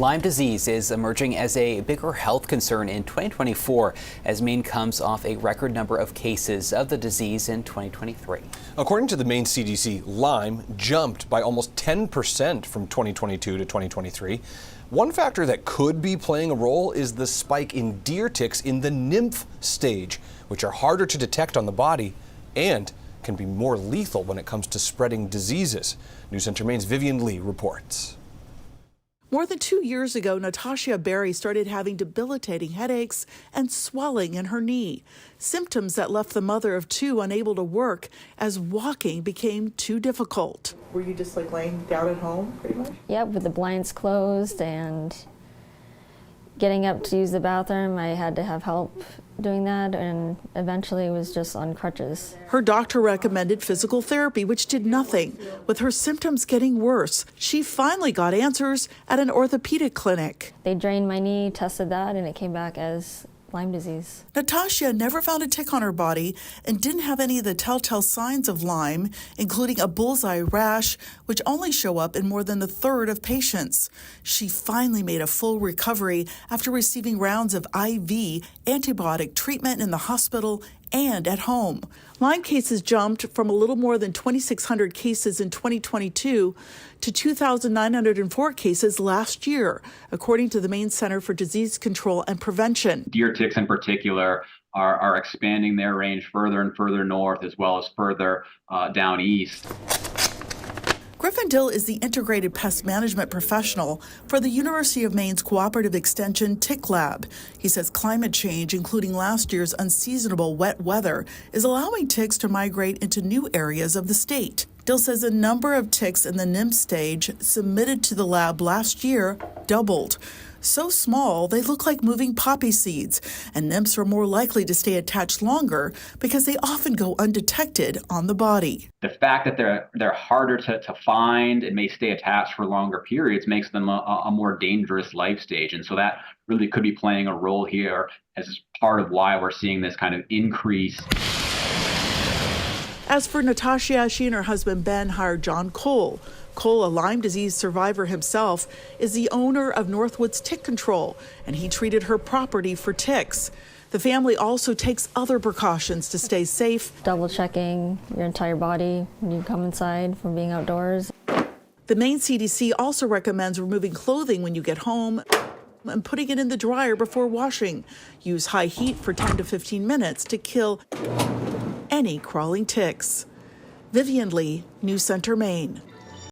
Lyme disease is emerging as a bigger health concern in 2024 as Maine comes off a record number of cases of the disease in 2023. According to the Maine CDC, Lyme jumped by almost 10% from 2022 to 2023. One factor that could be playing a role is the spike in deer ticks in the nymph stage, which are harder to detect on the body and can be more lethal when it comes to spreading diseases. News Center Maine's Vivian Lee reports. More than 2 years ago, Natasha Berry started having debilitating headaches and swelling in her knee, symptoms that left the mother of two unable to work as walking became too difficult. Were you just like laying down at home pretty much? Yep, with the blinds closed and getting up to use the bathroom, I had to have help doing that, and eventually was just on crutches. Her doctor recommended physical therapy, which did nothing. With her symptoms getting worse, she finally got answers at an orthopedic clinic. They drained my knee, tested that, and it came back as Lyme disease. Natasha never found a tick on her body and didn't have any of the telltale signs of Lyme, including a bullseye rash, which only show up in more than a third of patients. She finally made a full recovery after receiving rounds of IV antibiotic treatment in the hospital and at home. Lyme cases jumped from a little more than 2,600 cases in 2022 to 2,904 cases last year, according to the Maine Center for Disease Control and Prevention. Deer ticks in particular are expanding their range further and further north as well as further down east. Griffin Dill is the integrated pest management professional for the University of Maine's Cooperative Extension Tick Lab. He says climate change, including last year's unseasonable wet weather, is allowing ticks to migrate into new areas of the state. Dill says the number of ticks in the nymph stage submitted to the lab last year doubled. So small, they look like moving poppy seeds, and nymphs are more likely to stay attached longer because they often go undetected on the body. The fact that they're harder to find and may stay attached for longer periods makes them a more dangerous life stage. And so that really could be playing a role here as part of why we're seeing this kind of increase. As for Natasha, she and her husband Ben hired John Cole. Cole, a Lyme disease survivor himself, is the owner of Northwoods Tick Control, and he treated her property for ticks. The family also takes other precautions to stay safe. Double checking your entire body when you come inside from being outdoors. The Maine CDC also recommends removing clothing when you get home and putting it in the dryer before washing. Use high heat for 10 to 15 minutes to kill any crawling ticks. Vivian Lee, News Center, Maine.